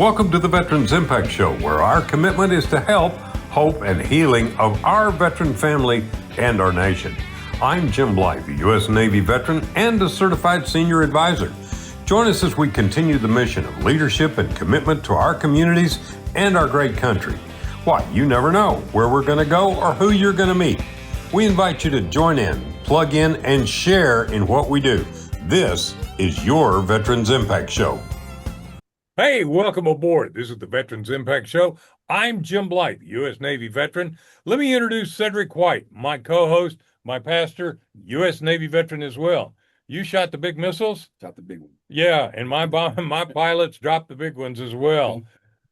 Welcome to the Veterans Impact Show, where our commitment is to help, hope, and healing of our veteran family and our nation. I'm Jim Blythe, a U.S. Navy veteran and a certified senior advisor. Join us as we continue the mission of leadership and commitment to our communities and our great country. Why, you never know where we're going to go or who you're going to meet. We invite you to join in, plug in, and share in what we do. This is your Veterans Impact Show. Hey, welcome aboard. This is the Veterans Impact Show. I'm Jim Blythe, U.S. Navy veteran. Let me introduce Cedric White, my co-host, my pastor, U.S. Navy veteran as well. You shot the big missiles? Shot the big one. Yeah, and my pilots dropped the big ones as well.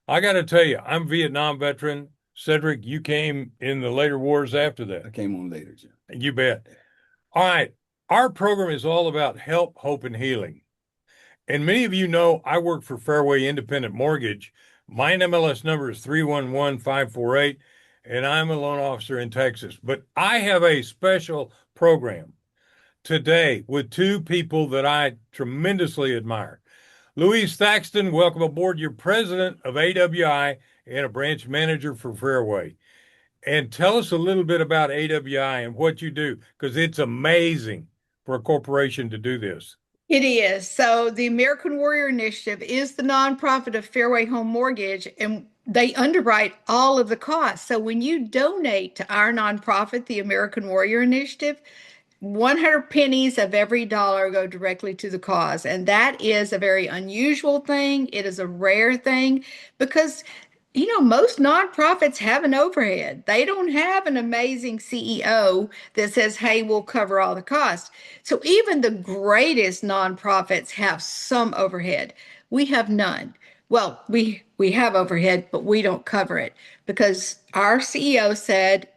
I got to tell you, I'm a Vietnam veteran. Cedric, you came in the later wars after that. I came on later, Jim. You bet. All right. Our program is all about help, hope, and healing. And many of you know I work for Fairway Independent Mortgage. My MLS number is 311548, and I'm a loan officer in Texas. But I have a special program today with two people that I tremendously admire. Louise Thaxton, welcome aboard. You're president of AWI and a branch manager for Fairway. And tell us a little bit about AWI and what you do, because it's amazing for a corporation to do this. It is. So the American Warrior Initiative is the nonprofit of Fairway Home Mortgage, and they underwrite all of the costs. So when you donate to our nonprofit, the American Warrior Initiative, 100 pennies of every dollar go directly to the cause. And that is a very unusual thing. It is a rare thing because most nonprofits have an overhead. They don't have an amazing CEO that says, hey, we'll cover all the costs. So even the greatest nonprofits have some overhead. We have none. Well, we have overhead, but we don't cover it because our CEO said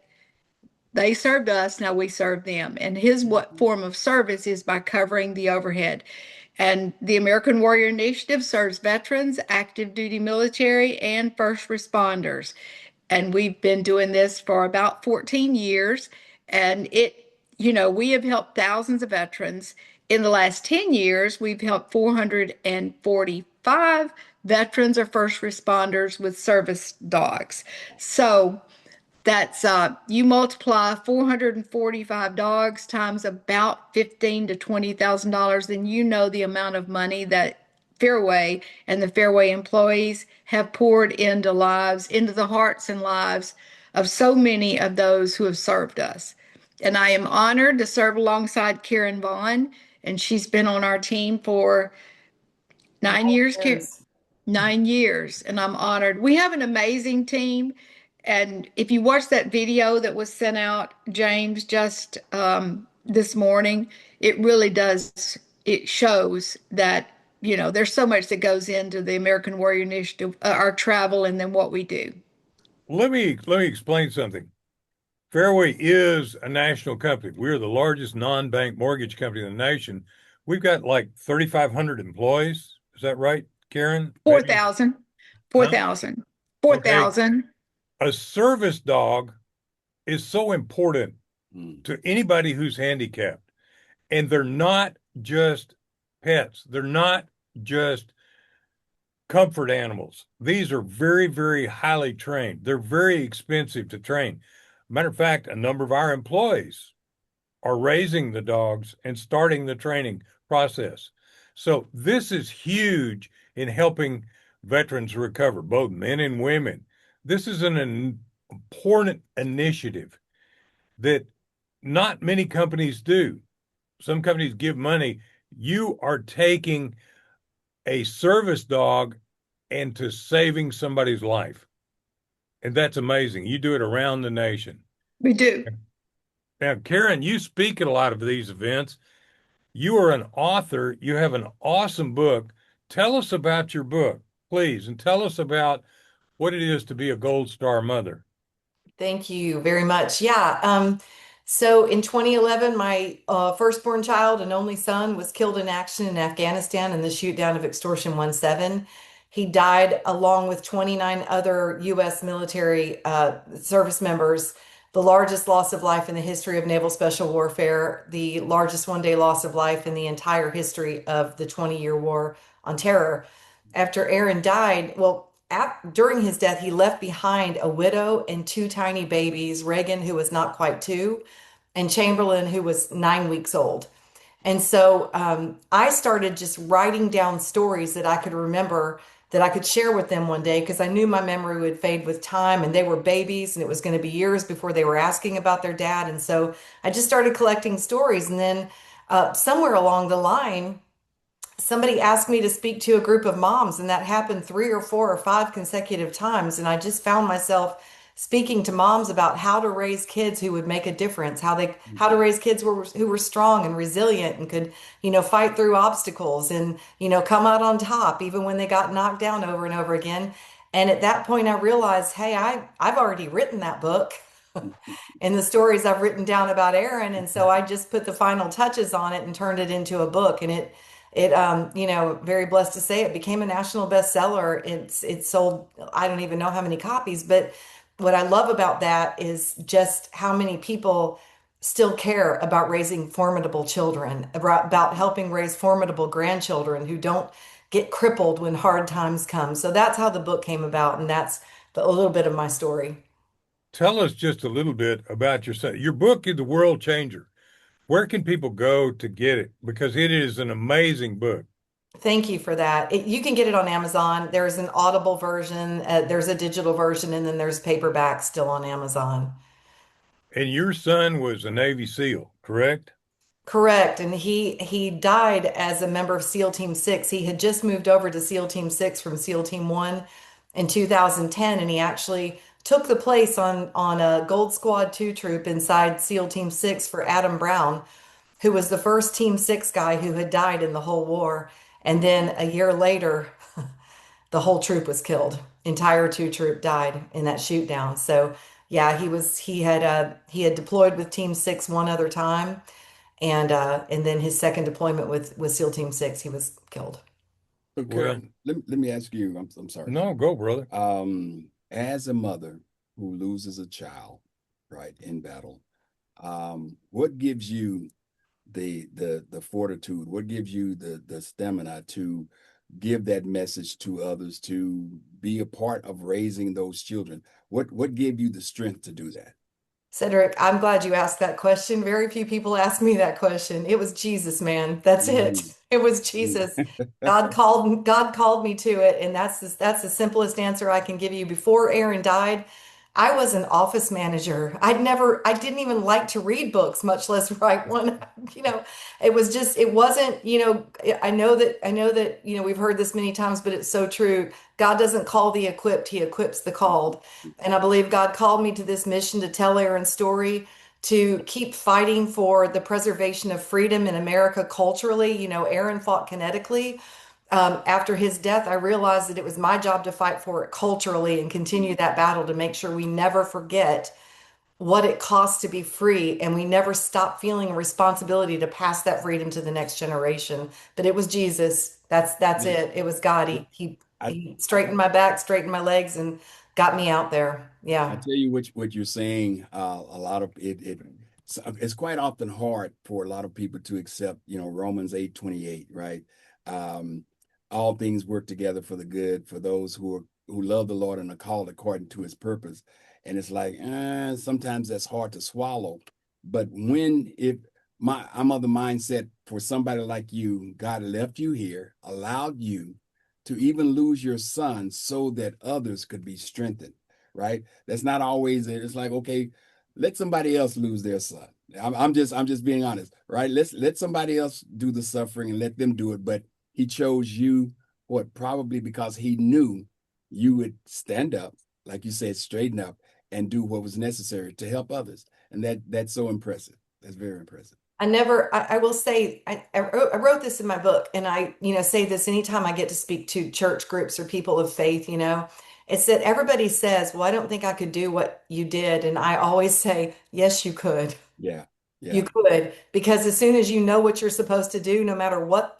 they served us, now we serve them. And his form of service is by covering the overhead. And the American Warrior Initiative serves veterans, active duty military, and first responders. And we've been doing this for about 14 years. And we have helped thousands of veterans. In the last 10 years, we've helped 445 veterans or first responders with service dogs. So that's you multiply 445 dogs times about $15,000 to $20,000, then you know the amount of money that Fairway and the Fairway employees have poured into the hearts and lives of so many of those who have served us. And I am honored to serve alongside Karen Vaughn, and she's been on our team for 9 years. 9 years, and I'm honored. We have an amazing team. And if you watch that video that was sent out, James, just this morning, it really does. It shows that, there's so much that goes into the American Warrior Initiative, our travel, and then what we do. Let me explain something. Fairway is a national company. We're the largest non-bank mortgage company in the nation. We've got like 3,500 employees. Is that right, Karen? 4,000. 4,000. 4,000. Okay. A service dog is so important to anybody who's handicapped. And they're not just pets. They're not just comfort animals. These are very, very highly trained. They're very expensive to train. Matter of fact, a number of our employees are raising the dogs and starting the training process. So this is huge in helping veterans recover, both men and women. This is an important initiative that not many companies do. Some companies give money. You are taking a service dog into saving somebody's life. And that's amazing. You do it around the nation. We do. Now, Karen, you speak at a lot of these events. You are an author. You have an awesome book. Tell us about your book, please, and tell us about what it is to be a Gold Star mother. Thank you very much. Yeah. So in 2011, my firstborn child and only son was killed in action in Afghanistan in the shoot down of Extortion 17. He died along with 29 other U.S. military service members, the largest loss of life in the history of naval special warfare, the largest one-day loss of life in the entire history of the 20-year war on terror. after Aaron died, well, during his death, he left behind a widow and two tiny babies, Reagan, who was not quite two, and Chamberlain, who was 9 weeks old. And so I started just writing down stories that I could remember that I could share with them one day because I knew my memory would fade with time and they were babies and it was going to be years before they were asking about their dad. And so I just started collecting stories. And then somewhere along the line, somebody asked me to speak to a group of moms, and that happened 3 or 4 or 5 consecutive times. And I just found myself speaking to moms about how to raise kids who would make a difference, how to raise kids who were strong and resilient and could, fight through obstacles and, come out on top even when they got knocked down over and over again. And at that point I realized, hey, I've already written that book and the stories I've written down about Aaron. And so I just put the final touches on it and turned it into a book. And very blessed to say it became a national bestseller. It sold, I don't even know how many copies, but what I love about that is just how many people still care about raising formidable children, about helping raise formidable grandchildren who don't get crippled when hard times come. So that's how the book came about. And that's a little bit of my story. Tell us just a little bit about your son. Your book is The World Changer. Where can people go to get it? Because it is an amazing book. Thank you for that. You can get it on Amazon. There's an Audible version, there's a digital version, and then there's paperback still on Amazon. And your son was a Navy SEAL, correct? Correct. And he died as a member of SEAL Team 6. He had just moved over to SEAL Team 6 from SEAL Team 1 in 2010, and he actually took the place on a Gold Squad 2 troop inside SEAL Team 6 for Adam Brown, who was the first Team 6 guy who had died in the whole war. And then a year later, the whole troop was killed. Entire 2 troop died in that shoot down. So yeah, he had deployed with Team 6 one other time, and then his second deployment with SEAL Team 6, he was killed. So Well, Carol, let me ask you, I'm sorry. no, go, brother. As a mother who loses a child, right, in battle, what gives you the fortitude? What gives you the stamina to give that message to others, to be a part of raising those children? What gave you the strength to do that? Cedric, I'm glad you asked that question. Very few people ask me that question. It was Jesus, man. That's it. Mhm. It was Jesus. God called me to it, and that's the simplest answer I can give you. Before Aaron died, I was an office manager. I didn't even like to read books, much less write one. You know, it wasn't, I know that, we've heard this many times, but it's so true. God doesn't call the equipped, he equips the called. And I believe God called me to this mission to tell Aaron's story, to keep fighting for the preservation of freedom in America culturally. Aaron fought kinetically. After his death, I realized that it was my job to fight for it culturally and continue that battle to make sure we never forget what it costs to be free, and we never stop feeling a responsibility to pass that freedom to the next generation. But it was Jesus. That's Yeah. it. It was God. I, He straightened my back, straightened my legs, and got me out there. I Yeah. tell you what you're saying. A lot of it's quite often hard for a lot of people to accept. Romans 8:28, right? Um, all things work together for the good for those who love the Lord and are called according to His purpose. And it's like sometimes that's hard to swallow. But when if I'm of the mindset for somebody like you, God left you here, allowed you to even lose your son so that others could be strengthened, right? That's not always it. It's like, okay, let somebody else lose their son. I'm just being honest, right? Let somebody else do the suffering and let them do it. But he chose you, what, probably because he knew you would stand up, like you said, straighten up and do what was necessary to help others. And that's so impressive. That's very impressive. I will say, I wrote this in my book, and I, say this anytime I get to speak to church groups or people of faith, it's that everybody says, well, I don't think I could do what you did. And I always say, yes, you could. Yeah. You Yeah. could, because as soon as you know what you're supposed to do, no matter what,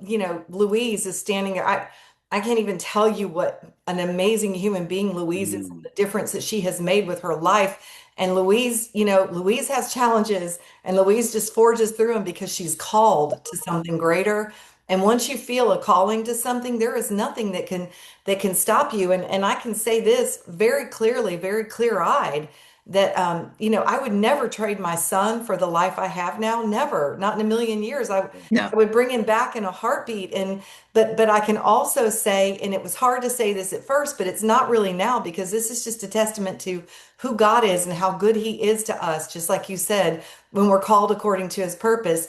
Louise is standing there. I can't even tell you what an amazing human being Louise is, and Mm, the difference that she has made with her life. And Louise, Louise has challenges, and Louise just forges through them because she's called to something greater. And once you feel a calling to something, there is nothing that can stop you. And I can say this very clearly, very clear-eyed, that you know, I would never trade my son for the life I have now. Never, not in a million years. No. I would bring him back in a heartbeat. And but I can also say, and it was hard to say this at first, but it's not really now, because this is just a testament to who God is and how good he is to us. Just like you said, when we're called according to his purpose.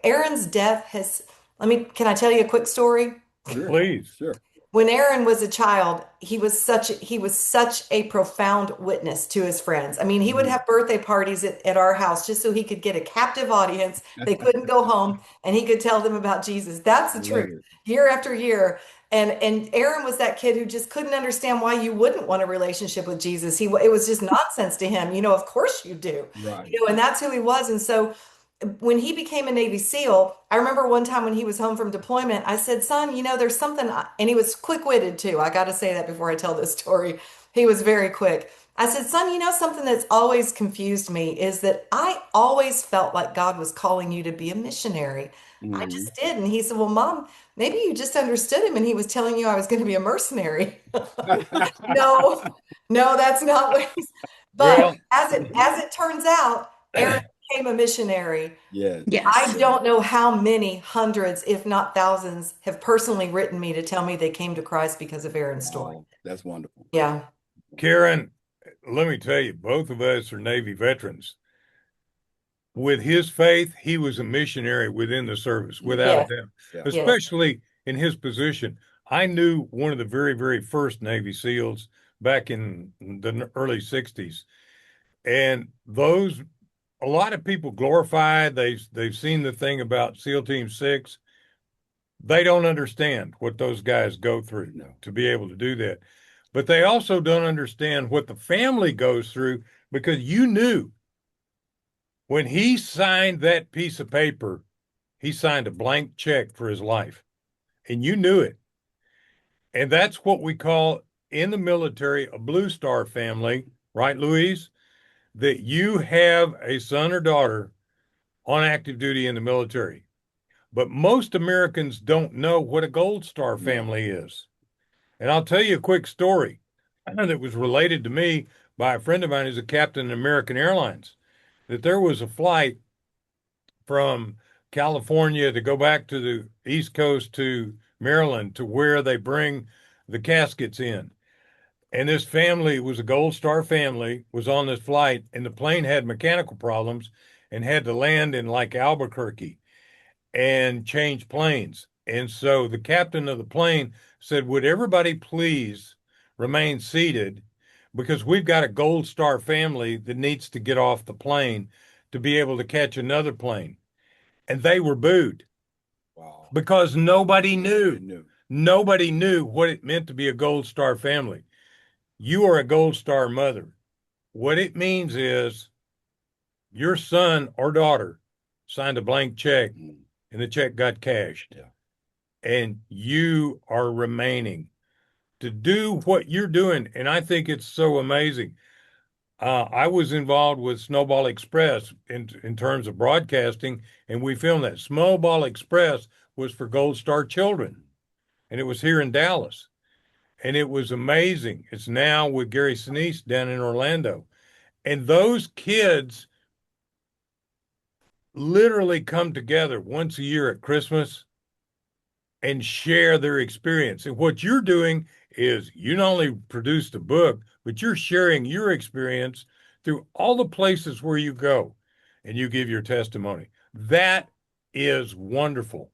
Aaron's death has, can I tell you a quick story? Sure. Please. Sure. When Aaron was a child, he was such a profound witness to his friends. I mean, he would have birthday parties at our house just so he could get a captive audience. They couldn't go home and he could tell them about Jesus. That's the Love truth. it. Year after year. And Aaron was that kid who just couldn't understand why you wouldn't want a relationship with Jesus. It was just nonsense to him. You know, of course you do. Right. You know, and that's who he was. And so when he became a Navy SEAL, I remember one time when he was home from deployment, I said, son, you know, there's something, and he was quick-witted too. I got to say that before I tell this story. He was very quick. I said, son, you know, something that's always confused me is that I always felt like God was calling you to be a missionary. I Mhm. just did. And he said, well, Mom, maybe you just understood him and he was telling you I was going to be a mercenary. No, no, that's not what he's, but Well, as it turns out, Aaron became a missionary. Yes. I Yes. don't know how many hundreds, if not thousands, have personally written me to tell me they came to Christ because of Aaron's story. Oh, that's wonderful. Yeah. Karen, let me tell you, both of us are Navy veterans. With his faith, he was a missionary within the service, without a Yeah. doubt, Yeah. Yeah. especially in his position. I knew one of the very, very first Navy SEALs back in the early 60s. And those, a lot of people glorify, they've seen the thing about SEAL Team 6. They don't understand what those guys go through No. to be able to do that. But they also don't understand what the family goes through, because you knew when he signed that piece of paper, he signed a blank check for his life, and you knew it. And that's what we call in the military a Blue Star family, right, Louise? That you have a son or daughter on active duty in the military. But most Americans don't know what a Gold Star No. family is. And I'll tell you a quick story that was related to me by a friend of mine who's a captain in American Airlines. That there was a flight from California to go back to the East Coast to Maryland to where they bring the caskets in. And this family was a Gold Star family, was on this flight, and the plane had mechanical problems and had to land in like Albuquerque and change planes. And so the captain of the plane said, would everybody please remain seated, because we've got a Gold Star family that needs to get off the plane to be able to catch another plane. And they were booed Wow. because nobody They knew. knew. Nobody knew what it meant to be a Gold Star family. You are a Gold Star mother. What it means is your son or daughter signed a blank check Mm. and the check got cashed. Yeah. And you are remaining to do what you're doing. And I think it's so amazing. I was involved with Snowball Express in terms of broadcasting, and we filmed that. Snowball Express was for Gold Star children, and it was here in Dallas. And it was amazing. It's now with Gary Sinise down in Orlando. And those kids literally come together once a year at Christmas and share their experience. And what you're doing is you not only produced a book, but you're sharing your experience through all the places where you go and you give your testimony. That is wonderful.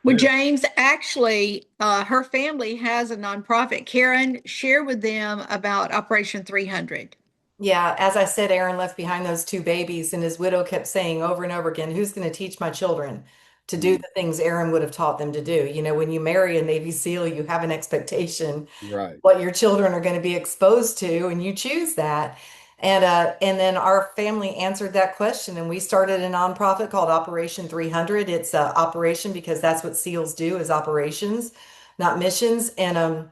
Well, And it's, James, actually, her family has a nonprofit. Karen, share with them about Operation 300. Yeah, as I said, Aaron left behind those two babies, and his widow kept saying over and over again, who's going to teach my children to do Mm. the things Aaron would have taught them to do? You know, when you marry a Navy SEAL, you have an expectation Right. what your children are going to be exposed to, and you choose that. And then our family answered that question, and we started a nonprofit called Operation 300. It's a operation because that's what SEALs do is operations, not missions. And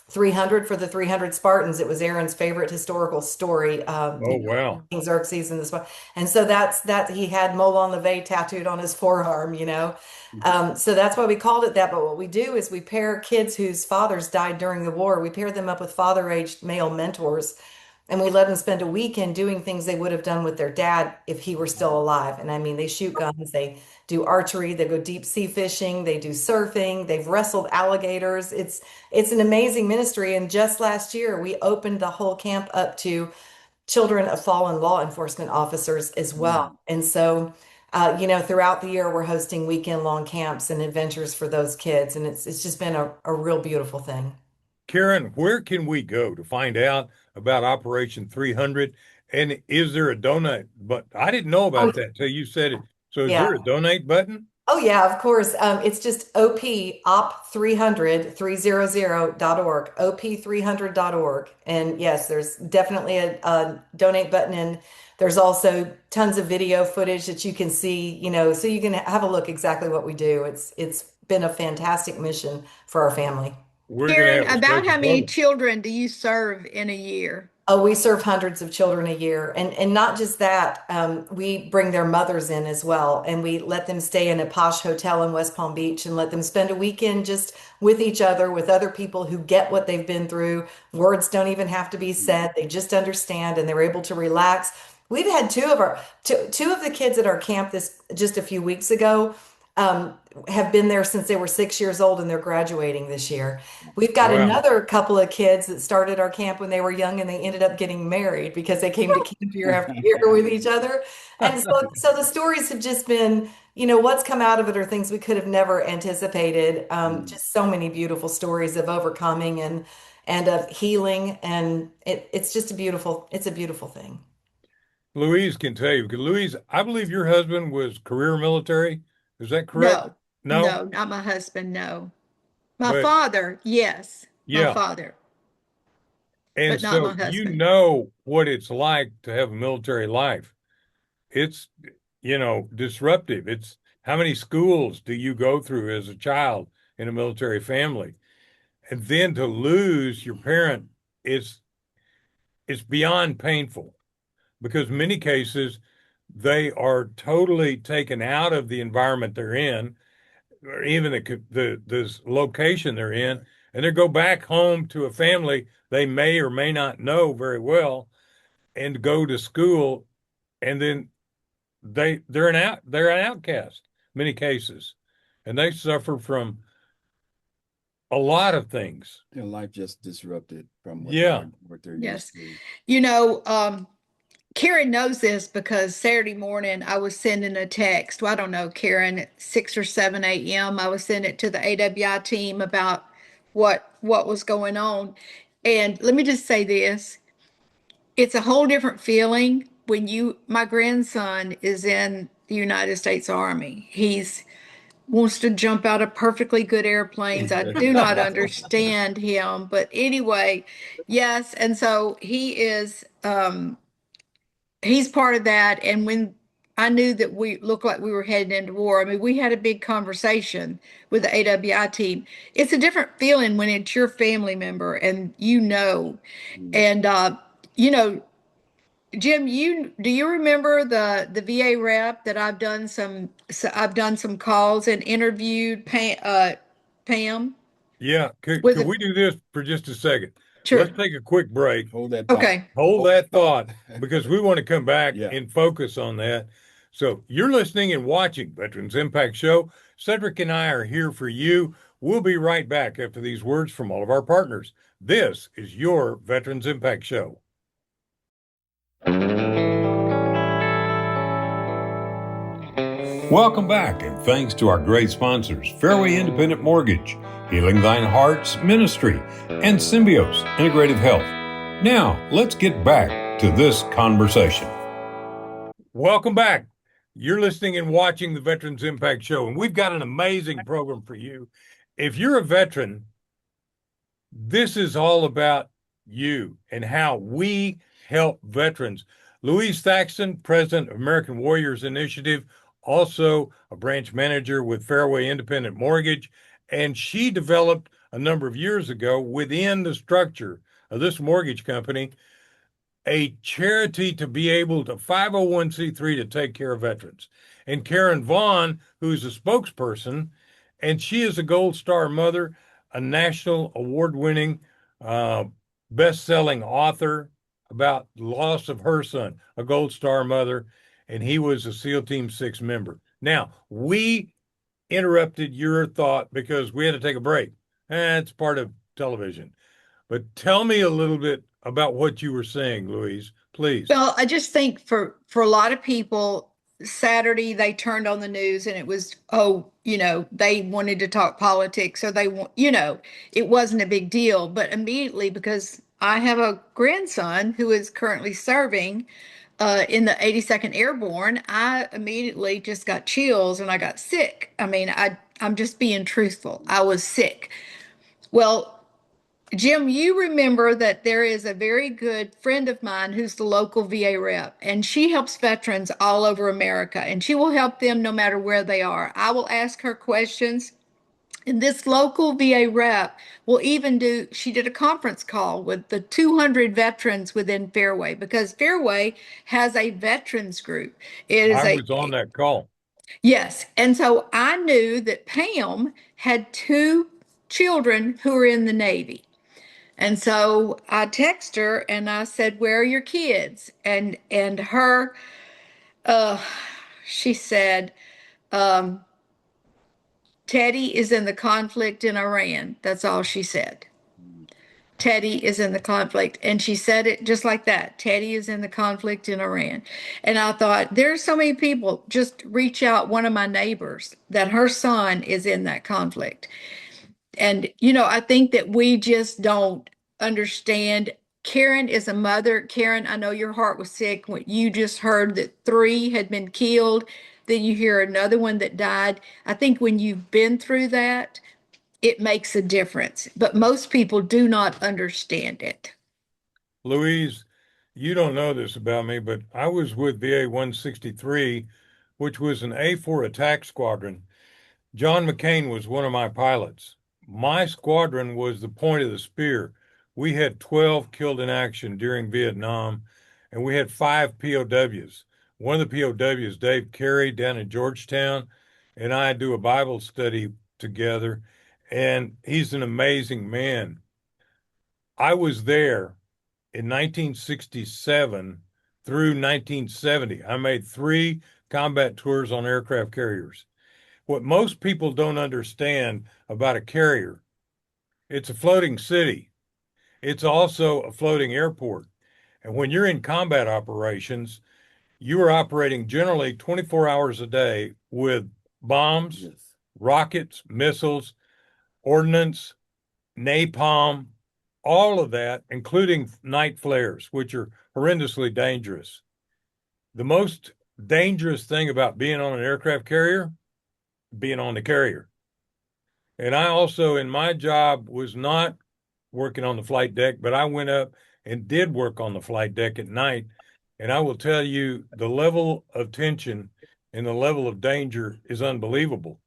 300 for the 300 Spartans. It was Aaron's favorite historical story. Oh, wow. King Xerxes and this one. And so that's that he had Molon Levay tattooed on his forearm, you know. So that's why we called it that. But what we do is we pair kids whose fathers died during the war, we pair them up with father-aged male mentors, and we let them spend a weekend doing things they would have done with their dad if he were still alive. And I mean, they shoot guns, they do archery, they go deep sea fishing, they do surfing, they've wrestled alligators. It's an amazing ministry. And just last year, we opened the whole camp up to children of fallen law enforcement officers as well. And so, you know, throughout the year, we're hosting weekend long camps and adventures for those kids. And it's just been a real beautiful thing. Karen, where can we go to find out about Operation 300? And is there a donate? But I didn't know about that till you said it. So is Yeah. there a donate button? Oh yeah, of course. It's just op300.org, op300.org. And yes, there's definitely a donate button, and there's also tons of video footage that you can see, you know, so you can have a look exactly what we do. It's been a fantastic mission for our family. We're going to Karen, have a about special how many program. children do you serve in a year? Oh, we serve hundreds of children a year, and not just that. We bring their mothers in as well, and we let them stay in a posh hotel in West Palm Beach and let them spend a weekend just with each other, with other people who get what they've been through. Words don't even have to be said; they just understand, and they're able to relax. We've had two of the kids at our camp this just a few weeks ago. Have been there since they were 6 years old, and they're graduating this year. We've got Wow. another couple of kids that started our camp when they were young, and they ended up getting married because they came to camp year after year with each other. And so the stories have just been, you know, what's come out of it are things we could have never anticipated. Just so many beautiful stories of overcoming and of healing, and it's just it's a beautiful thing. Louise can tell you, because Louise, I believe your husband was career military. Is that correct? No, No? no, not my husband. No, my But father. Yes, my yeah. father, And but not so my you husband. know what it's like to have a military life. It's, disruptive. It's how many schools do you go through as a child in a military family? And then to lose your parent is it's beyond painful because many cases they are totally taken out of the environment they're in, or even the this location they're in, and they go back home to a family they may or may not know very well, and go to school, and then they're an outcast many cases, and they suffer from a lot of things. Their life just disrupted from Yeah. what they're Yes, used to. you know, Karen knows this because Saturday morning I was sending a text. Well, I don't know, Karen, at 6 or 7 a.m. I was sending it to the AWI team about what was going on. And let me just say this. It's a whole different feeling when my grandson is in the United States Army. He's wants to jump out of perfectly good airplanes. I do not understand him, but anyway, yes. And so he's part of that. And when I knew that we looked like we were heading into war, I mean, we had a big conversation with the AWI team. It's a different feeling when it's your family member and you know. And you know, Jim, do you remember the VA rep that I've done some calls and interviewed Pam Yeah. Could with a we do this for just a second? Let's sure. take a quick break. Hold that thought. Okay. Hold that thought because we want to come back Yeah. and focus on that. So you're listening and watching Veterans Impact Show. Cedric and I are here for you. We'll be right back after these words from all of our partners. This is your Veterans Impact Show. Welcome back, and thanks to our great sponsors, Fairway Independent Mortgage, Healing Thine Hearts Ministry, and Symbios Integrative Health. Now, let's get back to this conversation. Welcome back. You're listening and watching the Veterans Impact Show, and we've got an amazing program for you. If you're a veteran, this is all about you and how we help veterans. Louise Thaxton, president of American Warriors Initiative, also a branch manager with Fairway Independent Mortgage, and she developed a number of years ago within the structure of this mortgage company a charity to be able to 501c3 to take care of veterans. And Karen Vaughn, who's a spokesperson, and she is a Gold Star mother, a national award-winning, best-selling author about the loss of her son, a Gold Star mother, and he was a SEAL Team 6 member. Now, we interrupted your thought because we had to take a break. It's part of television. But tell me a little bit about what you were saying, Louise, please. Well, I just think for a lot of people, Saturday they turned on the news and it was, oh, they wanted to talk politics, or they want, it wasn't a big deal. But immediately, because I have a grandson who is currently serving in the 82nd Airborne, I immediately just got chills and I got sick. I mean, I'm just being truthful. I was sick. Well, Jim, you remember that there is a very good friend of mine who's the local VA rep, and she helps veterans all over America, and she will help them no matter where they are. I will ask her questions, and this local VA rep will even she did a conference call with the 200 veterans within Fairway, because Fairway has a veterans group. It is I was on that call. yes. And so I knew that Pam had two children who were in the Navy. And so I texted her and I said, "Where are your kids?" And her uh she said, um, "Teddy is in the conflict in Iran." That's all she said. Teddy is in the conflict. And she said it just like that. Teddy is in the conflict in Iran. And I thought, there's so many people. Just reach out, one of my neighbors, that her son is in that conflict. And, I think that we just don't understand. Karen is a mother. Karen, I know your heart was sick when you just heard that 3 had been killed. Then you hear another one that died. I think when you've been through that, it makes a difference. But most people do not understand it. Louise, you don't know this about me, but I was with VA 163, which was an A4 attack squadron. John McCain was one of my pilots. My squadron was the point of the spear. We had 12 killed in action during Vietnam, and we had 5 POWs. One of the POWs, Dave Carey, down in Georgetown, and I do a Bible study together, and he's an amazing man. I was there in 1967 through 1970. I made 3 combat tours on aircraft carriers. What most people don't understand about a carrier, it's a floating city. It's also a floating airport. And when you're in combat operations, you are operating generally 24 hours a day with bombs, Yes. rockets, missiles, ordnance, napalm, all of that, including night flares, which are horrendously dangerous. The most dangerous thing about being on an aircraft carrier, being on the carrier. And I also, in my job, was not working on the flight deck, but I went up and did work on the flight deck at night. And I will tell you, the level of tension and the level of danger is unbelievable.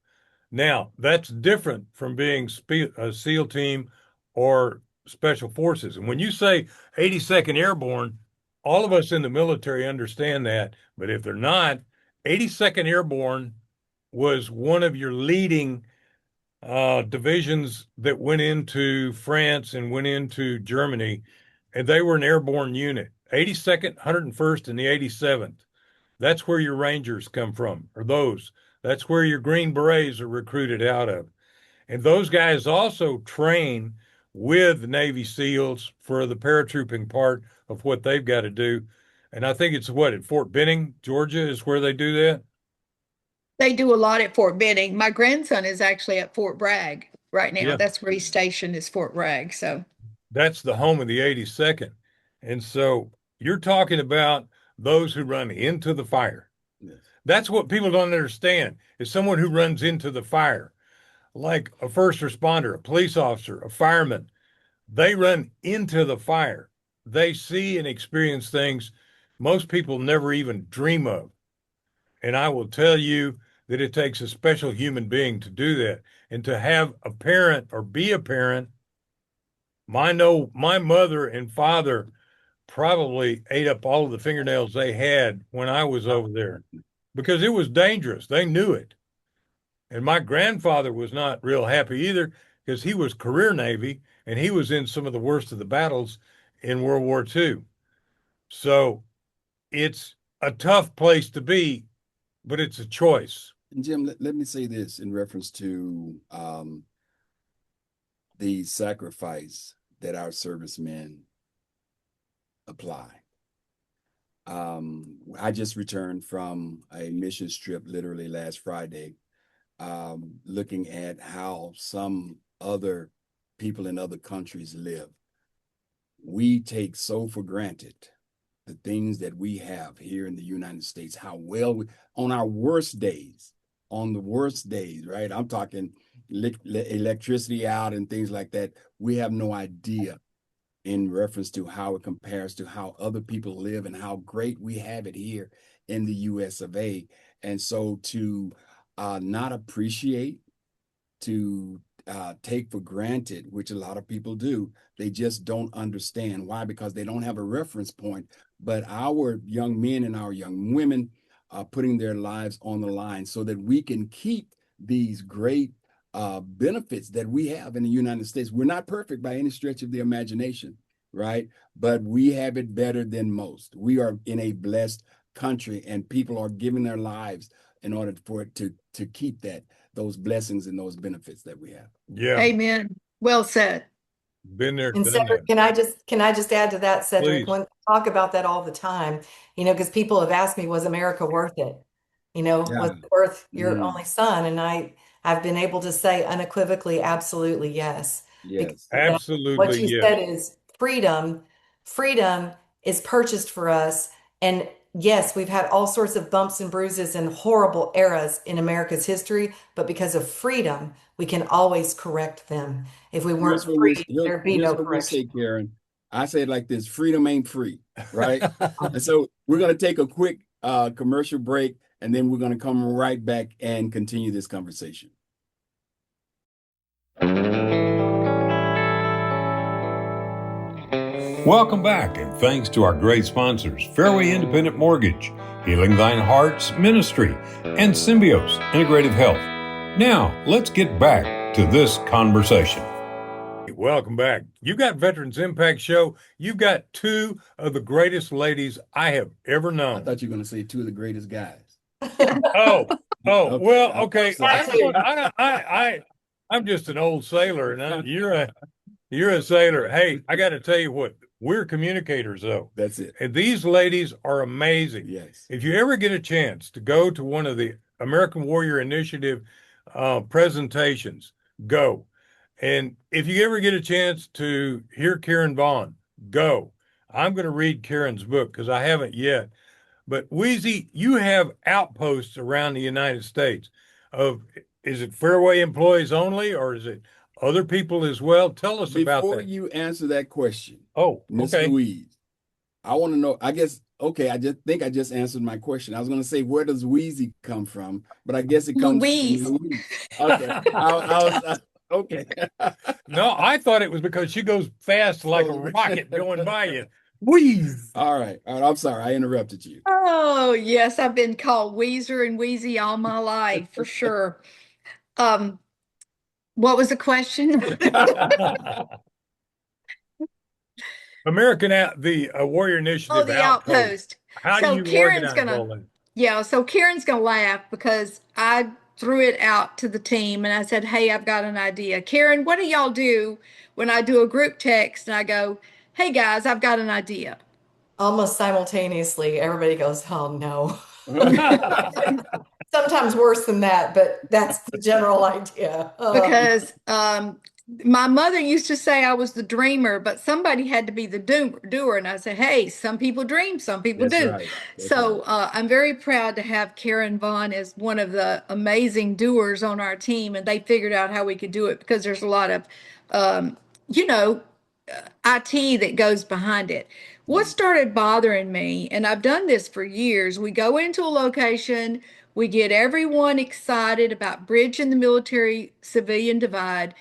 Now, that's different from being a SEAL team or special forces. And when you say 82nd Airborne, all of us in the military understand that. But if they're not, 82nd Airborne was one of your leading divisions that went into France and went into Germany, and they were an airborne unit. 82nd, 101st, and the 87th. That's where your Rangers come from, or those. That's where your Green Berets are recruited out of. And those guys also train with Navy SEALs for the paratrooping part of what they've got to do. And I think it's at Fort Benning, Georgia, is where they do that. They do a lot at Fort Benning. My grandson is actually at Fort Bragg right now. Yeah. That's where he's stationed, is Fort Bragg. So That's the home of the 82nd. And so you're talking about those who run into the fire. Yes. That's what people don't understand, is someone who runs into the fire, like a first responder, a police officer, a fireman. They run into the fire. They see and experience things most people never even dream of. And I will tell you that it takes a special human being to do that. And to have a parent or be a parent, my mother and father probably ate up all of the fingernails they had when I was over there because it was dangerous. They knew it. And my grandfather was not real happy either because he was career Navy and he was in some of the worst of the battles in World War II. So it's a tough place to be, but it's a choice. And Jim, let me say this in reference to the sacrifice that our servicemen apply. I just returned from a missions trip literally last Friday, looking at how some other people in other countries live. We take so for granted the things that we have here in the United States, how well we, on our worst days, on the worst days, right? I'm talking electricity out and things like that. We have no idea in reference to how it compares to how other people live and how great we have it here in the US of A. And so to not appreciate, to take for granted, which a lot of people do, they just don't understand. Why? Because they don't have a reference point. But our young men and our young women are putting their lives on the line so that we can keep these great benefits that we have in the United States. We're not perfect by any stretch of the imagination, right? But we have it better than most. We are in a blessed country and people are giving their lives in order for it to keep those blessings and those benefits that we have. Yeah. Amen. Well said. Been there, And done Cedric, that. can I just add to that, Cedric? Please. When I talk about that all the time, because people have asked me, was America worth it? Was it worth your only son? And I've been able to say unequivocally, absolutely yes. Yes. Absolutely, What you yes. said is freedom. Freedom is purchased for us. And yes, we've had all sorts of bumps and bruises and horrible eras in America's history, but because of freedom, we can always correct them. If we weren't free, there'd be Here's no what we say, correction. Karen. I say it like this: freedom ain't free, right? And so we're going to take a quick commercial break, and then we're going to come right back and continue this conversation. Welcome back, and thanks to our great sponsors, Fairway Independent Mortgage, Healing Thine Hearts Ministry, and Symbios Integrative Health. Now, let's get back to this conversation. Welcome back. You got Veterans Impact Show. You've got two of the greatest ladies I have ever I known. thought you were going to say two of the greatest guys. Well, okay. I'm I'm just an old sailor, and you're a sailor. Hey, I got to tell you what, we're communicators, though. That's it. And these ladies are amazing. Yes. If you ever get a chance to go to one of the American Warrior Initiative presentations, go. And if you ever get a chance to hear Karen Vaughn, go. I'm going to read Karen's book because I haven't yet. But Weezy, you have outposts around the United States is it Fairway employees only or is it other people as well? Tell us about that. Before you answer that question, Miss okay. Louise, I want to know, I just think I just answered my question. I was going to say, where does Wheezy come from? But I guess it comes Louise. from Louise. Okay. Okay. No, I thought it was because she goes fast like a rocket going by you. Wheeze. All right. I'm sorry. I interrupted you. Oh, yes, I've been called Weezer and Wheezy all my life for sure. What was the question? The Warrior Initiative The outpost. How So do you Karen's organize all gonna, that? yeah, so Karen's gonna laugh because I threw it out to the team and I said, hey, I've got an idea. Karen, what do y'all do when I do a group text and I go, hey guys, I've got an idea? Almost simultaneously, everybody goes, oh no. Sometimes worse than that, but that's the general idea. Because my mother used to say I was the dreamer, but somebody had to be the doer. And I said, hey, some people dream, some people That's do. right. That's So right. I'm very proud to have Karen Vaughn as one of the amazing doers on our team. And they figured out how we could do it because there's a lot of, you know, IT that goes behind it. What started bothering me, and I've done this for years, we go into a location, We get everyone excited about bridging the military civilian divide,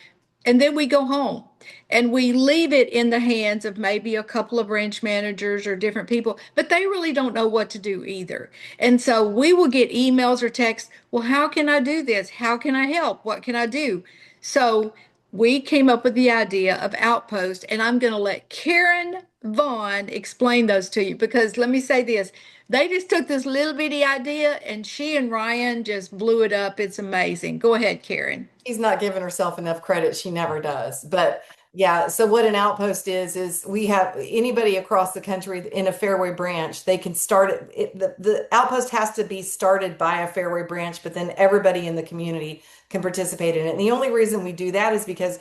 and then we go home and we leave it in the hands of maybe a couple of branch managers or different people, but they really don't know what to do either. And so we will get emails or texts, well, how can I do this? How can I help? What can I do? So we came up with the idea of Outpost, and I'm going to let Karen Vaughn explain those to you, because let me say this. They just took this little bitty idea and she and Ryan just blew it up. It's amazing. Go ahead, Karen. She's not giving herself enough credit. She never does. But yeah, so what an outpost is we have anybody across the country in a Fairway branch, they can start it. The outpost has to be started by a Fairway branch, but then everybody in the community can participate in it. And the only reason we do that is because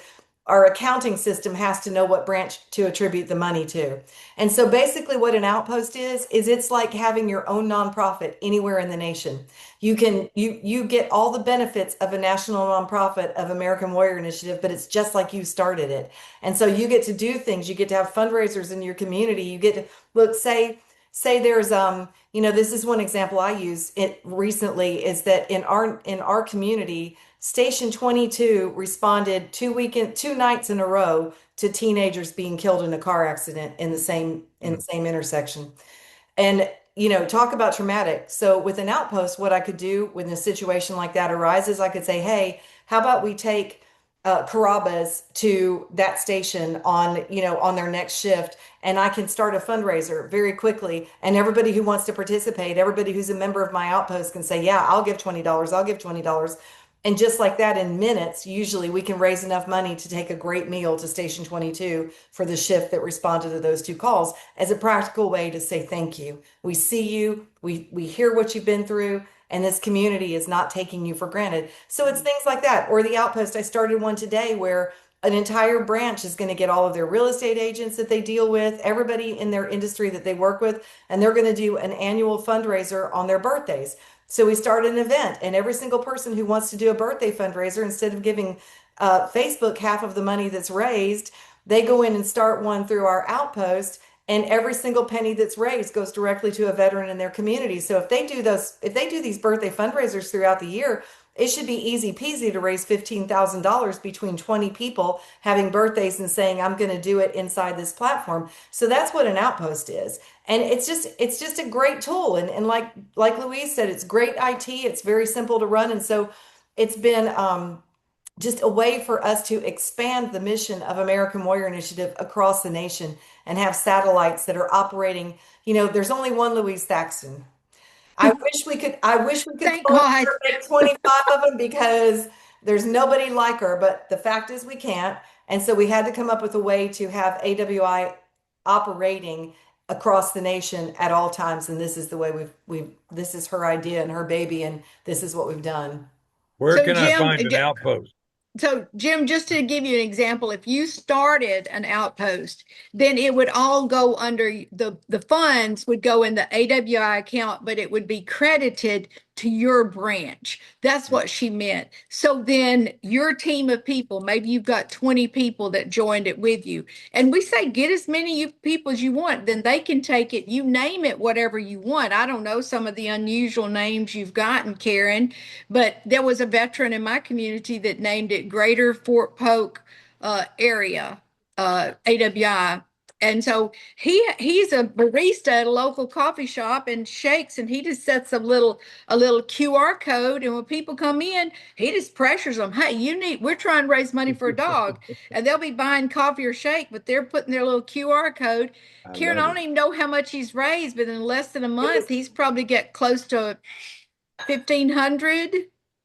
our accounting system has to know what branch to attribute the money to. And so basically what an outpost is it's like having your own nonprofit anywhere in the nation. You get all the benefits of a national nonprofit of American Warrior Initiative, but it's just like you started it. And so you get to do things, you get to have fundraisers in your community. You get to look, say there's this is one example I use it recently, is that in our community, Station 22 responded 2 nights in a row to teenagers being killed in a car accident in the same intersection. And talk about traumatic. So with an outpost, what I could do when a situation like that arises, I could say, hey, how about we take Carrabba's to that station on their next shift, and I can start a fundraiser very quickly. And everybody who wants to participate, everybody who's a member of my outpost can say, yeah, I'll give $20. I'll give $20. And just like that, in minutes, usually we can raise enough money to take a great meal to Station 22 for the shift that responded to those 2 calls, as a practical way to say thank you. We see you, we hear what you've been through, and this community is not taking you for granted. So it's things like that. Or the outpost, I started one today where an entire branch is going to get all of their real estate agents that they deal with, everybody in their industry that they work with, and they're going to do an annual fundraiser on their birthdays. So we started an event, and every single person who wants to do a birthday fundraiser, instead of giving Facebook half of the money that's raised, they go in and start one through our outpost, and every single penny that's raised goes directly to a veteran in their community. So if they do these birthday fundraisers throughout the year, it should be easy peasy to raise $15,000 between 20 people having birthdays and saying, I'm going to do it inside this platform. So that's what an outpost is. And it's just a great tool. And like Louise said, it's great IT. It's very simple to run. And so it's been just a way for us to expand the mission of American Warrior Initiative across the nation and have satellites that are operating. There's only one Louise Thaxton. I wish we could Thank phone God. her, make 25 of them, because there's nobody like her, but the fact is we can't. And so we had to come up with a way to have AWI operating across the nation at all times. And this is the way this is her idea and her baby, and this is what we've done. Where So can I Jim, find an outpost? So, Jim, just to give you an example, if you started an outpost, then it would all go under the funds would go in the AWI account, but it would be credited to your branch. That's what she meant. So then your team of people, maybe you've got 20 people that joined it with you. And we say, get as many people as you want, then they can take it. You name it whatever you want. I don't know some of the unusual names you've gotten, Karen, but there was a veteran in my community that named it Greater Fort Polk area, AWI. And so he's a barista at a local coffee shop and shakes, and he just sets a little QR code, and when people come in, he just pressures them. Hey, we're trying to raise money for a dog, and they'll be buying coffee or shake, but they're putting their little QR code. Karen, I don't even know how much he's raised, but in less than a month, he's probably get close to 1,500.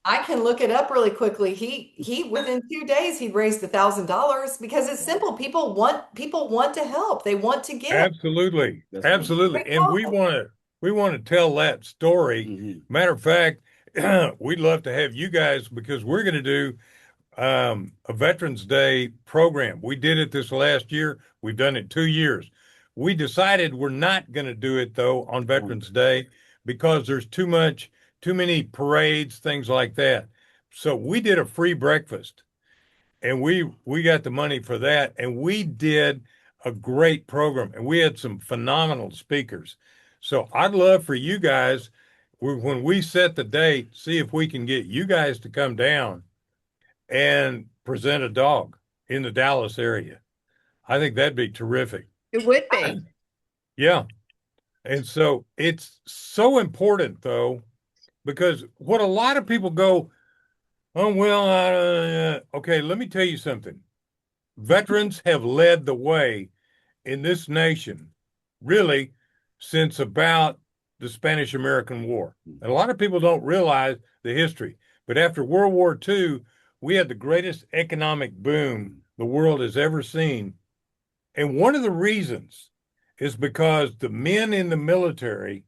I can look it up really quickly. He within 2 days he raised $1,000, because it's simple. People want to help. They want to give. Absolutely. Absolutely. And we want to tell that story. Mm-hmm. Matter of fact, we'd love to have you guys, because we're going to do a Veterans Day program. We did it this last year. We've done it 2 years. We decided we're not going to do it though on Veterans Day, because there's too many parades, things like that. So we did a free breakfast, and we got the money for that, and we did a great program, and we had some phenomenal speakers. So I'd love for you guys, when we set the date, see if we can get you guys to come down and present a dog in the Dallas area. I think that'd be terrific. It would be. Yeah. And so it's so important, though, because what a lot of people go, oh, well, okay, let me tell you something. Veterans have led the way in this nation, really, since about the Spanish American War. And a lot of people don't realize the history. But after World War II, we had the greatest economic boom the world has ever seen. And one of the reasons is because the men in the military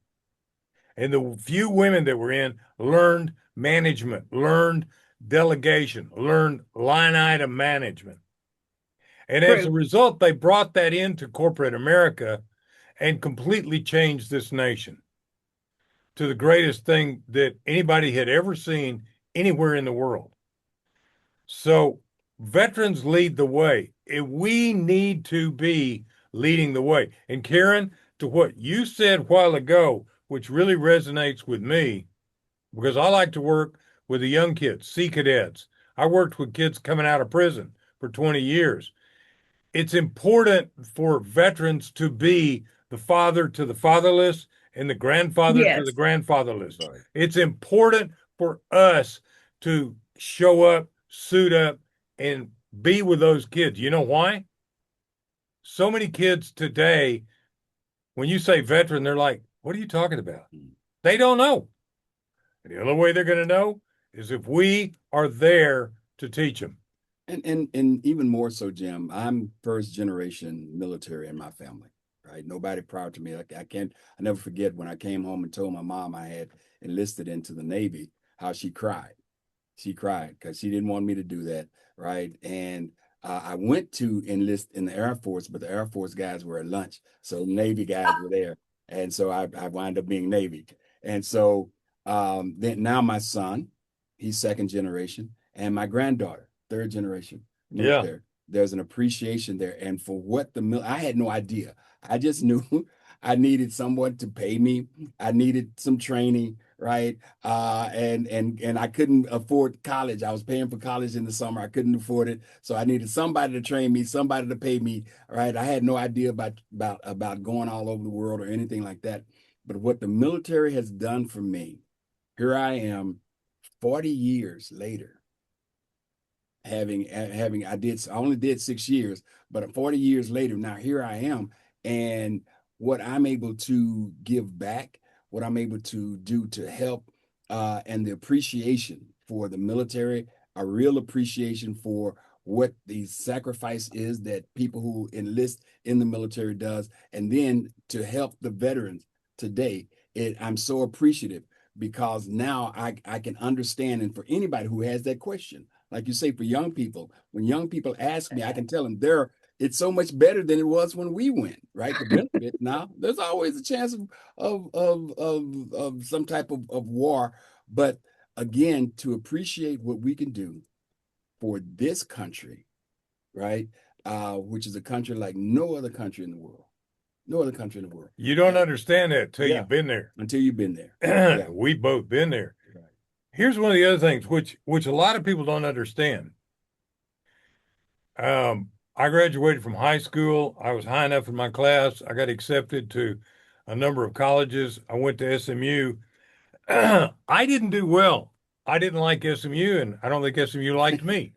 and the few women that were in learned management, learned delegation, learned line item management. And as a True. result, they brought that into corporate America and completely changed this nation to the greatest thing that anybody had ever seen anywhere in the world. So veterans lead the way. We need to be leading the way. And Karen, to what you said a while ago, which really resonates with me, because I like to work with the young kids, Sea Cadets. I worked with kids coming out of prison for 20 years. It's important for veterans to be the father to the fatherless and the grandfather to the Yes. grandfatherless. Right. It's important for us to show up, suit up, and be with those kids. You know why? So many kids today, when you say veteran, they're like, what are you talking about? They don't know. And the only way they're going to know is if we are there to teach them. And even more so, Jim, I'm first generation military in my family, right? Nobody prior to me. I never forget when I came home and told my mom I had enlisted into the Navy, how she cried. She cried because she didn't want me to do that, right? And I went to enlist in the Air Force, but the Air Force guys were at lunch. So Navy guys were there. And so I wound up being Navy. And so then now my son, he's second generation, and my granddaughter, third generation military. There's an appreciation there. And for what I had no idea. I just knew I needed someone to pay me. I needed some training, right? And I couldn't afford college. I was paying for college in the summer. I couldn't afford it. So I needed somebody to train me, somebody to pay me, right? I had no idea about going all over the world or anything like that. But what the military has done for me, here I am 40 years later, I only did 6 years, but 40 years later, now here I am. And what I'm able to give back, what I'm able to do to help, and the appreciation for the military, a real appreciation for what the sacrifice is that people who enlist in the military does, and then to help the veterans today. I'm so appreciative because now I can understand, and for anybody who has that question, like you say, for young people, when young people ask me, I can tell them it's so much better than it was when we went, right? The benefit now, there's always a chance of some type of war. But again, to appreciate what we can do for this country, right? Which is a country like no other country in the world. No other country in the world. You don't understand that until Yeah. you've been there. Until you've been there. Yeah. We've both been there. Right. Here's one of the other things which a lot of people don't understand. I graduated from high school. I was high enough in my class. I got accepted to a number of colleges. I went to SMU. I didn't do well. I didn't like SMU, and I don't think SMU liked me.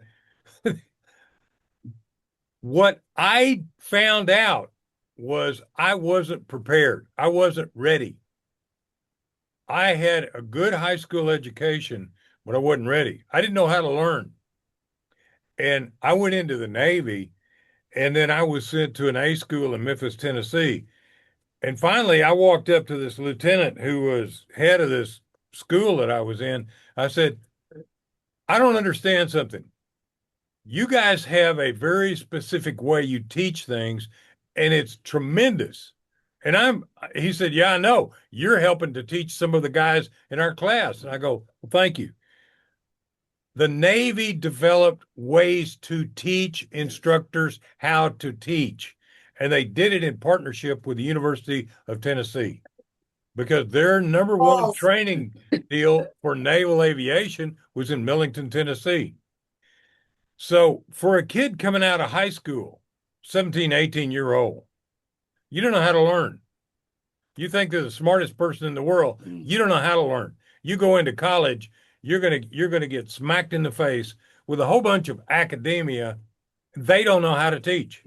What I found out was I wasn't prepared. I wasn't ready. I had a good high school education, but I wasn't ready. I didn't know how to learn. And I went into the Navy, and then I was sent to an A school in Memphis, Tennessee. And finally, I walked up to this lieutenant who was head of this school that I was in. I said, I don't understand something. You guys have a very specific way you teach things, and it's tremendous. And he said, yeah, I know. You're helping to teach some of the guys in our class. And I go, well, thank you. The Navy developed ways to teach instructors how to teach, and they did it in partnership with the University of Tennessee. because their number one False. training deal for naval aviation was in Millington, Tennessee. So for a kid coming out of high school, 17, 18-year-old, you don't know how to learn. You think they're the smartest person in the world. You don't know how to learn. You go into college, you're gonna get smacked in the face with a whole bunch of academia. They don't know how to teach.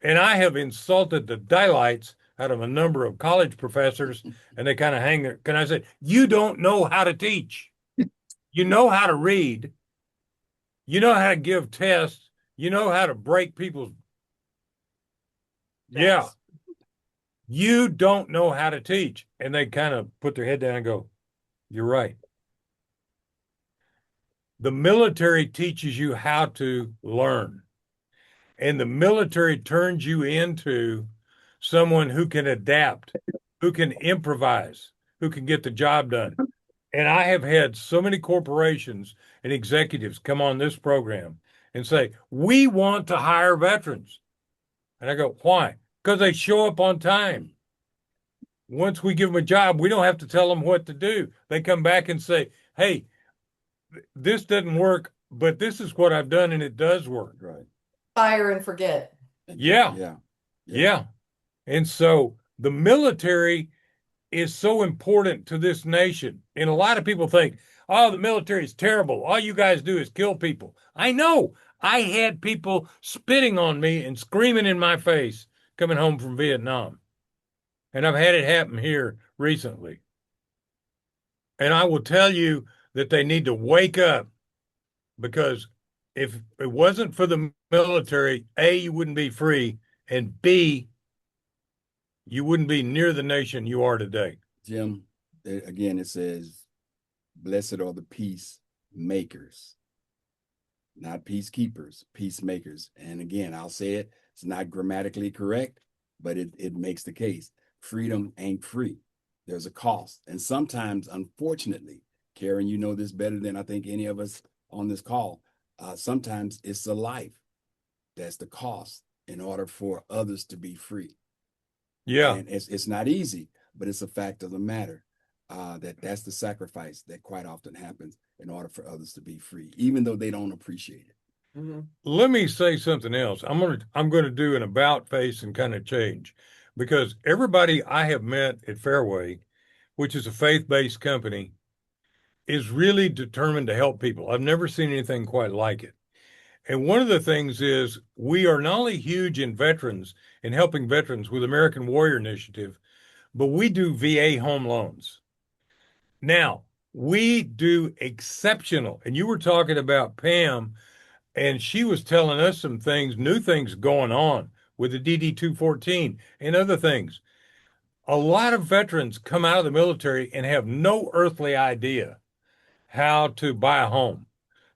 And I have insulted the daylights out of a number of college professors, and they kind of hang there. Can I say, you don't know how to teach? You know how to read. You know how to give tests. You know how to break people's. Yeah. You don't know how to teach. And they kind of put their head down and go, you're right. The military teaches you how to learn. And the military turns you into someone who can adapt, who can improvise, who can get the job done. And I have had so many corporations and executives come on this program and say, we want to hire veterans. And I go, why? Because they show up on time. Once we give them a job, we don't have to tell them what to do. They come back and say, hey, this doesn't work, but this is what I've done and it does work. Right. Fire and forget. Yeah. And so the military is so important to this nation. And a lot of people think, oh, the military is terrible. All you guys do is kill people. I know. I had people spitting on me and screaming in my face coming home from Vietnam. And I've had it happen here recently. And I will tell you that they need to wake up, because if it wasn't for the military, A, you wouldn't be free, and B, you wouldn't be near the nation you are today. Jim, again, it says, blessed are the peacemakers, not peacekeepers, peacemakers. And again, I'll say it, it's not grammatically correct, but it makes the case. Freedom ain't free. There's a cost. And sometimes, unfortunately, Karen, you know this better than I think any of us on this call, sometimes it's the life that's the cost in order for others to be free. Yeah. And it's not easy, but it's a fact of the matter, that's the sacrifice that quite often happens in order for others to be free, even though they don't appreciate it. Mm-hmm. Let me say something else. I'm going to do an about face and kind of change, because everybody I have met at Fairway, which is a faith-based company, is really determined to help people. I've never seen anything quite like it. And one of the things is we are not only huge in veterans and helping veterans with American Warrior Initiative, but we do VA home loans. Now, we do exceptional. And you were talking about Pam, and she was telling us some things, new things going on with the DD 214 and other things. A lot of veterans come out of the military and have no earthly idea how to buy a home,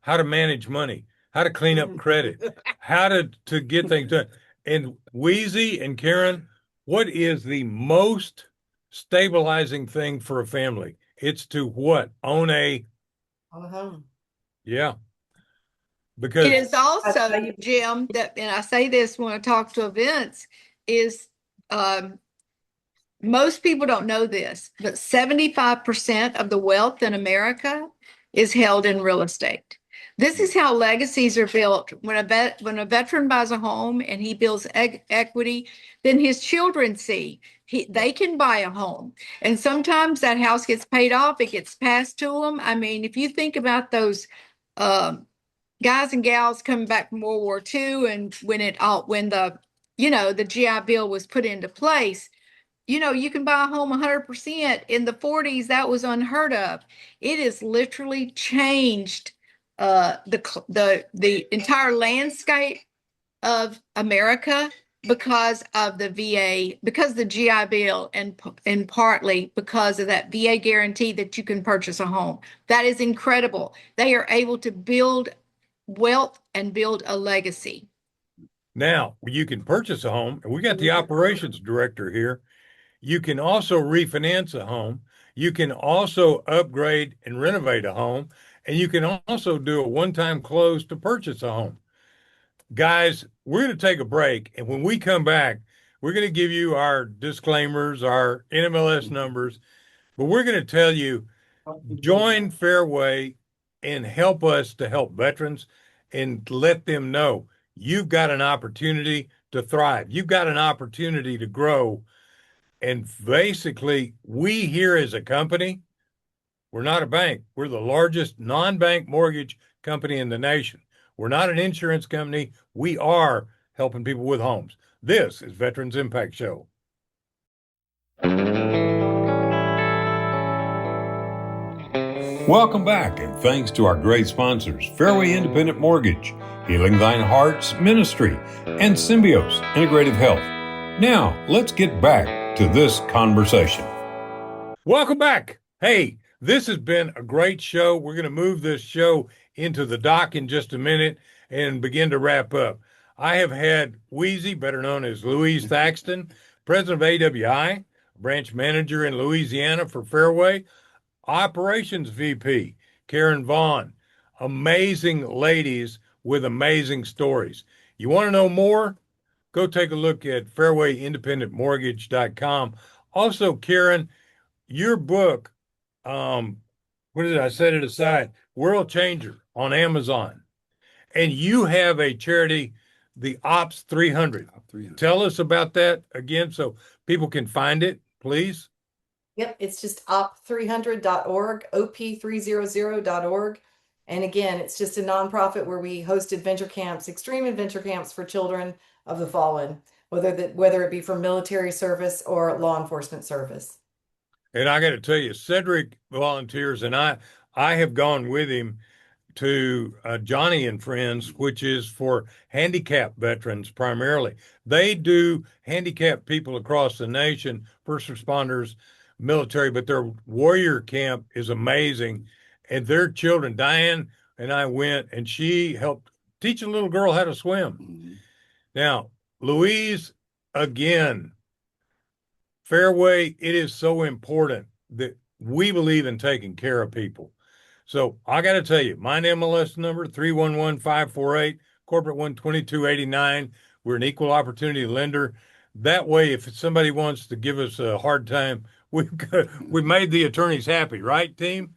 how to manage money, how to clean up credit, how to get things done. And Wheezy and Karen, what is the most stabilizing thing for a family? It's to what? Own a, yeah. Because it is also, Jim, that, and I say this when I talk to events, is most people don't know this, but 75% of the wealth in America is held in real estate. This is how legacies are built. When a veteran buys a home and he builds equity, then his children see they can buy a home. And sometimes that house gets paid off, it gets passed to them. I mean, if you think about those guys and gals coming back from World War II, and when the GI Bill was put into place, you can buy a home 100%. In the 40s, that was unheard of. It has literally changed the entire landscape of America because of the VA, because of the GI Bill, and partly because of that VA guarantee that you can purchase a home. That is incredible. They are able to build wealth and build a legacy. now you can purchase a home, and we got the operations director here. You can also refinance a home. You can also upgrade and renovate a home. And you can also do a one-time close to purchase a home. Guys, we're going to take a break. And when we come back, We're going to give you our disclaimers, our NMLS numbers, but we're going to tell you join Fairway and help us to help veterans and let them know you've got an opportunity to thrive. You've got an opportunity to grow. And basically, we here as a company, we're not a bank. We're the largest non-bank mortgage company in the nation. We're not an insurance company. We are helping people with homes. This is Veterans Impact Show. Welcome back, and thanks to our great sponsors, Fairway Independent Mortgage, Healing Thine Hearts Ministry, and Symbios Integrative Health. Now, let's get back to this conversation. Welcome back. Hey, this has been a great show. We're going to move this show into the dock in just a minute and begin to wrap up. I have had Wheezy, better known as Louise Thaxton, president of AWI, branch manager in Louisiana for Fairway, operations VP, Karen Vaughn. Amazing ladies with amazing stories. You want to know more? Go take a look at fairwayindependentmortgage.com. Also, Karen, your book, what did I set it aside? World Changer on Amazon. And you have a charity, the Ops 300. Tell us about that again so people can find it, please. Yep, it's just op300.org, op300.org. And again, it's just a nonprofit where we host adventure camps, extreme adventure camps for children of the fallen, whether it be for military service or law enforcement service. And I got to tell you, Cedric volunteers, and I have gone with him to Johnny and Friends, which is for handicapped veterans primarily. They do handicap people across the nation, first responders, military, but their warrior camp is amazing. And their children, Diane and I went, and she helped teach a little girl how to swim. Mm-hmm. Now, Louise, again, Fairway, it is so important that we believe in taking care of people. So I got to tell you, my MLS number, 311-548, corporate 12289. We're an equal opportunity lender. That way, if somebody wants to give us a hard time, we've made the attorneys happy, right, team?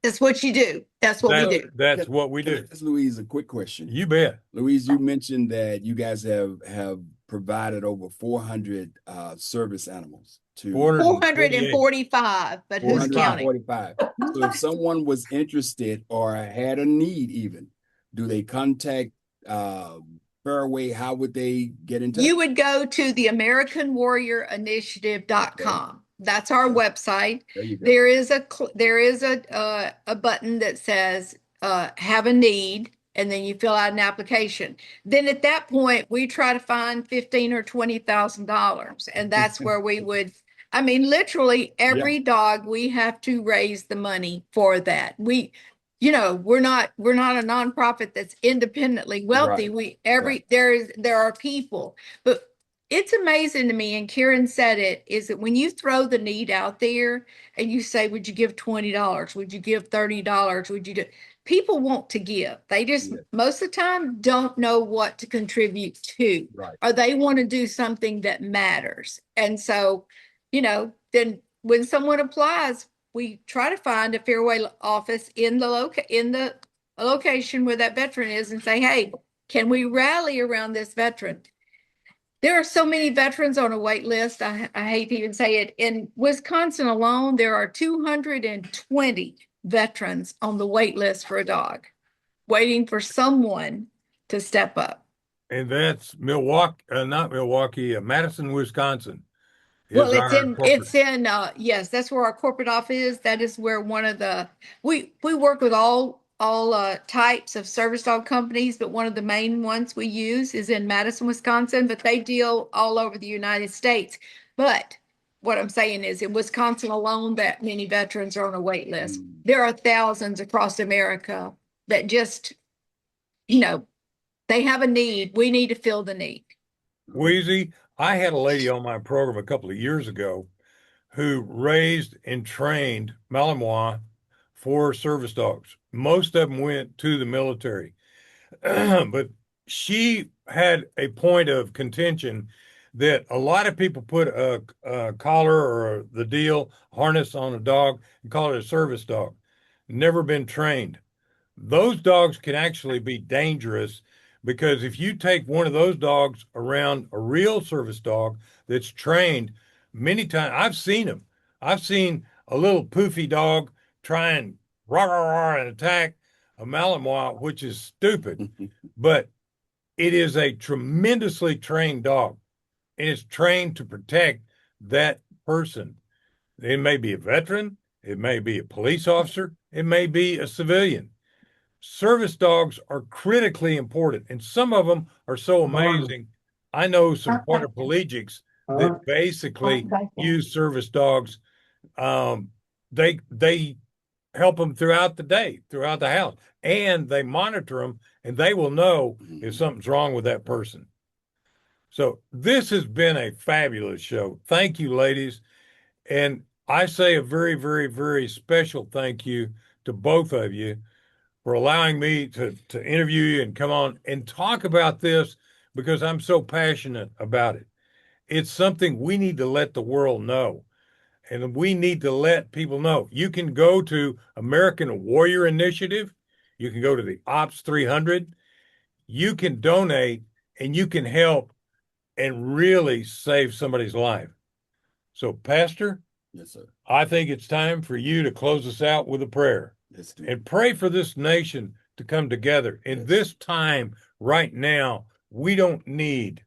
That's what you do. That's what we do. That's what we do. That's Louise, a quick question. You bet. Louise, you mentioned that you guys have provided over 400 service animals to 445, but who's counting? 445. So if someone was interested or had a need even, do they contact Fairway? How would they get in touch? You would go to the AmericanWarriorInitiative.com. Okay. That's our website. There is a button that says have a need, and then you fill out an application. Then at that point, we try to find $15,000 or $20,000, and that's where we would. I mean, literally every dog, we have to raise the money for that. We're not a nonprofit that's independently wealthy. Right. There are people, but it's amazing to me, and Karen said it, is that when you throw the need out there and you say, would you give $20? Would you give $30? Would you do? People want to give. They just most of the time don't know what to contribute to, or they want to do something that matters. And so, then when someone applies, we try to find a Fairway office in the location where that veteran is and say, hey, can we rally around this veteran? There are so many veterans on a wait list. I hate to even say it. In Wisconsin alone, there are 220 veterans on the wait list for a dog, waiting for someone to step up. And that's Madison, Wisconsin. Well, yes, that's where our corporate office is. That is where one of the, we work with all types of service dog companies, but one of the main ones we use is in Madison, Wisconsin, but they deal all over the United States. But what I'm saying is in Wisconsin alone, that many veterans are on a wait list. There are thousands across America that just, they have a need. We need to fill the need. Wheezy, I had a lady on my program a couple of years ago who raised and trained Malinois for service dogs. Most of them went to the military, but she had a point of contention that a lot of people put a collar or the deal harness on a dog and call it a service dog. Never been trained. Those dogs can actually be dangerous because if you take one of those dogs around a real service dog that's trained, many times I've seen them. I've seen a little poofy dog try and rah, rah, rah, and attack a Malinois, which is stupid, but it is a tremendously trained dog and it's trained to protect that person. It may be a veteran, it may be a police officer, it may be a civilian. Service dogs are critically important, and some of them are so amazing. I know some quadriplegics that basically use service dogs. They help them throughout the day, throughout the house, and they monitor them, and they will know if something's wrong with that person. So this has been a fabulous show. Thank you, ladies. And I say a very, very, very special thank you to both of you for allowing me to interview you and come on and talk about this because I'm so passionate about it. It's something we need to let the world know. And we need to let people know. You can go to American Warrior Initiative. You can go to the Ops 300. You can donate and you can help and really save somebody's life. So, Pastor, Yes, sir. I think it's time for you to close us out with a prayer. Let's do it. And pray for this nation to come together. In this time right now, we don't need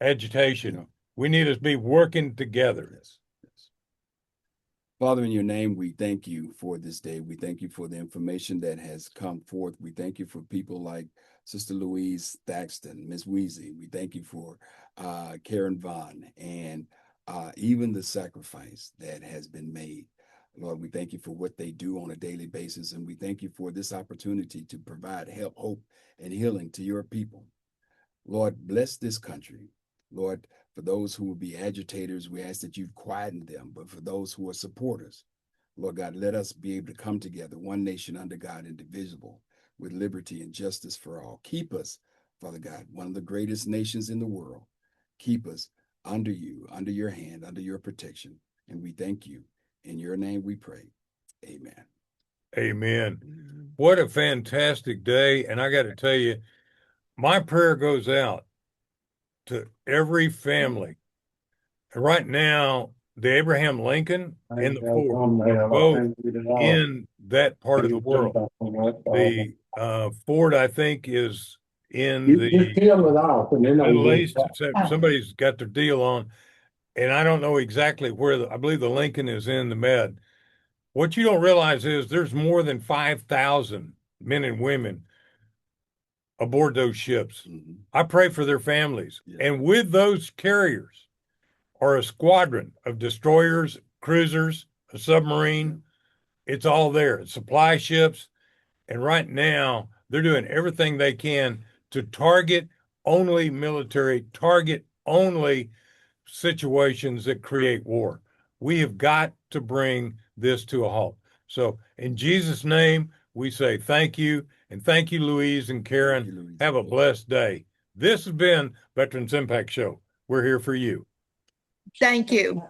agitation. No. We need to be working together. Yes. Yes. Father, in your name, we thank you for this day. We thank you for the information that has come forth. We thank you for people like Sister Louise Thaxton, Miss Weezy. We thank you for Karen Vaughn and even the sacrifice that has been made. Lord, we thank you for what they do on a daily basis, and we thank you for this opportunity to provide help, hope, and healing to your people. Lord, bless this country. Lord, for those who will be agitators, we ask that you quieten them, but for those who are supporters, Lord God, let us be able to come together, one nation under God, indivisible, with liberty and justice for all. Keep us, Father God, one of the greatest nations in the world. Keep us under you, under your hand, under your protection, and we thank you. In your name we pray. Amen. Amen. What a fantastic day. And I got to tell you, my prayer goes out to every family. And right now, the Abraham Lincoln and the Ford are both in that part of the world. The Ford, I think, is in the Middle East. Somebody's got their deal on. And I don't know exactly where I believe the Lincoln is in the Med. What you don't realize is there's more than 5,000 men and women aboard those ships. Mhm. I pray for their families. Yeah. And with those carriers are a squadron of destroyers, cruisers, a submarine. It's all there. It's supply ships. And right now, they're doing everything they can to target only military, target only situations that create war. We have got to bring this to a halt. So, in Jesus' name, we say thank you. And thank you, Louise and Karen. Thank you, Louise. Have a blessed day. This has been Veterans Impact Show. We're here for you. Thank you.